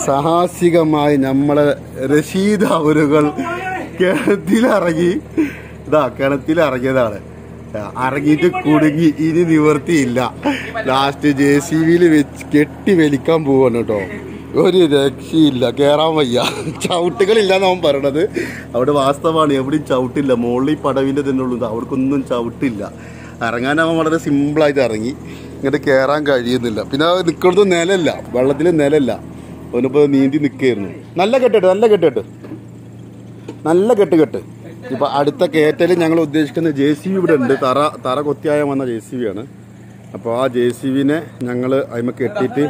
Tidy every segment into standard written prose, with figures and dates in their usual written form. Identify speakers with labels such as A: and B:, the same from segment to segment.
A: സാഹസികമായി നമ്മളെ റഷീദ് അവരുകൾ കിണറ്റിലിറങ്ങി. കിണറ്റിലിറങ്ങിയതാണ്. ഇറങ്ങിയിട്ട് കുടുങ്ങി. ഇനി നിവർത്തിയില്ല. ലാസ്റ്റ് JCB വെച്ച് കെട്ടി വലിക്കാൻ പോവാണ് കേട്ടോ. ഒരു രക്ഷയില്ല. കയറാൻ വയ്യ. ചവിട്ടുകളില്ലാന്ന് അവൻ പറയണത്. അവിടെ വാസ്തവമാണ്. എവിടെയും ചവിട്ടില്ല. മുകളിൽ പടവിൻ്റെ തന്നെ ഉള്ളൂ. അവർക്കൊന്നും ചവിട്ടില്ല. ഇറങ്ങാനാവാൻ വളരെ സിമ്പിളായിട്ട് ഇറങ്ങി. ഇങ്ങോട്ട് കയറാൻ കഴിയുന്നില്ല. പിന്നെ നിൽക്കുന്നത് നിലല്ല, വെള്ളത്തിൽ നിലല്ല. അവനിപ്പോൾ നീന്തി നിൽക്കുകയായിരുന്നു. നല്ല കെട്ടിട്ട് നല്ല കെട്ട്. ഇപ്പം അടുത്ത കയറ്റൽ ഞങ്ങൾ ഉദ്ദേശിക്കുന്ന JCB ഇവിടെ ഉണ്ട്. തറ കൊത്തിയായ വന്ന JCB ആണ്. അപ്പോൾ ആ JCBനെ ഞങ്ങൾ അതിമ കെട്ടിയിട്ട്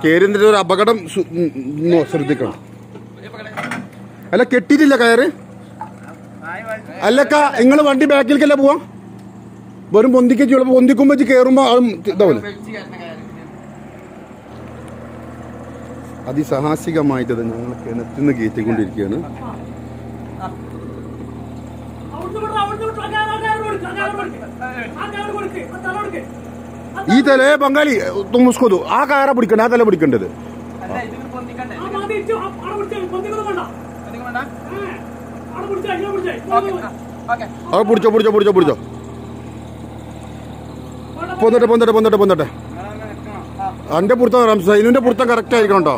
A: കേറിന്റെ ഒരു അപകടം ശ്രദ്ധിക്കണം. അല്ല കെട്ടിയിട്ടില്ല കയറ്. അല്ലക്ക നിങ്ങൾ വണ്ടി ബാക്കിലേക്കല്ല പോവാ. വെറും പൊന്തിക്കുമ്പോ കയറുമ്പോ ഇതാവൂല. അതിസാഹസികമായിട്ട് ഞങ്ങൾ കിണറ്റിന്ന് കയറ്റിക്കൊണ്ടിരിക്കുകയാണ്. ഈ തലേ ബംഗാളി തുമ്മുസ്കൊതു ആ കയറ പിടിക്കണ്ട. ആ തല പിടിക്കേണ്ടത്. പിടിച്ചോ. പൊന്തട്ടെ. അന്റെ പുറത്തം സൈനുവിന്റെ പുറത്തം കറക്റ്റ് ആയിരിക്കണം കേട്ടോ.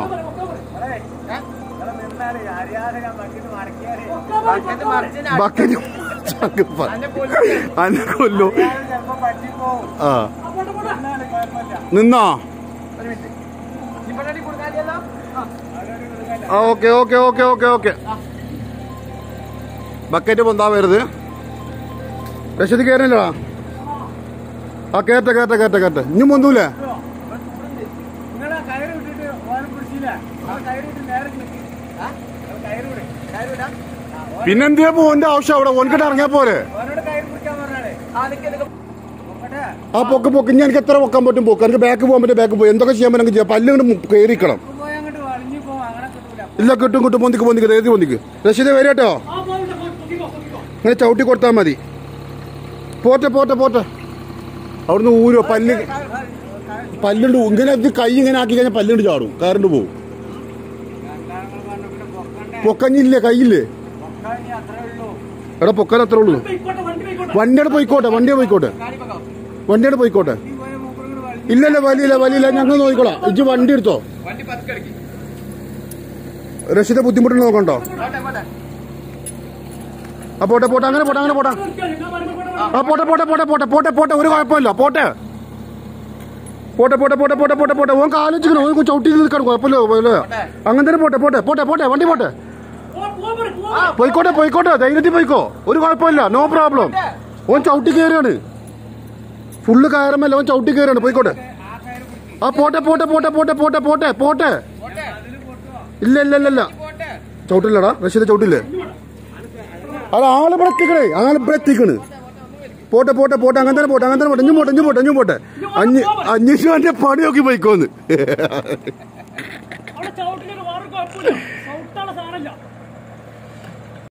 A: കൊല്ലോ. ആ നിന്നോ. ഓക്കെ. ബക്കറ്റ് പൊന്താ വരുത്. രശതി കയറില്ലടാ. ആ കേറ്റ ഇനി പൊന്തൂലേ. പിന്നെന്തിനാ പോന്റെ ആവശ്യം അവിടെ? ഓൻകിട്ട് ഇറങ്ങിയാ പോരെ. ആ പൊക്ക് ഇനി എനിക്ക് എത്ര പൊക്കാൻ പറ്റും പൊക്ക്. എനിക്ക് ബാക്ക് പോകാൻ പറ്റും ബാക്ക് പോയി. എന്തൊക്കെ ചെയ്യാൻ പറ്റും ചെയ്യാം. പല്ല് കൊണ്ട് കയറിക്കണം. ഇല്ല കിട്ടും പൊന്തിക്ക്. രശീദ് വരും കേട്ടോ. ഇങ്ങനെ ചവിട്ടി കൊടുത്താൽ മതി. പോട്ടെ. അവിടുന്ന് ഊരോ പല്ലുണ്ട്. ഇങ്ങനെ കൈ ഇങ്ങനെ ആക്കി കഴിഞ്ഞാൽ പല്ലുണ്ട് ചാടും. കയറിണ്ട് പോവും. പൊക്കഞ്ഞില്ലേ കൈയില്ലേ. എടാ പൊക്കാൻ അത്രേ ഉള്ളൂ. വണ്ടിയോട് പോയിക്കോട്ടെ. ഇല്ലല്ല വലിയില്ല. ഞങ്ങൾ നോക്കിക്കോളാം. ഇജ്ജ് വണ്ടി എടുത്തോ. രശീദ് ബുദ്ധിമുട്ട് നോക്കണ്ടോ. ആ പോട്ടെ. അങ്ങനെ പോട്ടെ. ആ പോട്ടെ. ഒരു കുഴപ്പമില്ല. പോട്ടെ. ഓൻ കാലിച്ചിക്കണോ. ഓൻ ചവിട്ടി നിൽക്കണം. കുഴപ്പമില്ല. അങ്ങനെ തന്നെ പോട്ടെ. വണ്ടി പോട്ടെ. പോയിക്കോട്ടെ. ധൈര്യത്തിൽ പോയിക്കോ. ഒരു കുഴപ്പമില്ല. No problem. ഓൻ ചവിട്ടി കയറിയാണ്. ഫുള്ള് കയറുമല്ല. ഓൻ ചവിട്ടി കയറിയാണ്. പോയിക്കോട്ടെ. ആ പോട്ടെ. ഇല്ല ചവിട്ടില്ലടാ. റഷീദ് ചവിട്ടില്ലേ. അത് ആള് ഇവിടെ എത്തിക്കണ്. പോട്ടെ. അങ്ങനെ തന്നെ പോട്ടെ. ഇഞ്ഞു പോട്ടെ. അന്വേഷിച്ചു പണി നോക്കി പോയിക്കോന്ന്.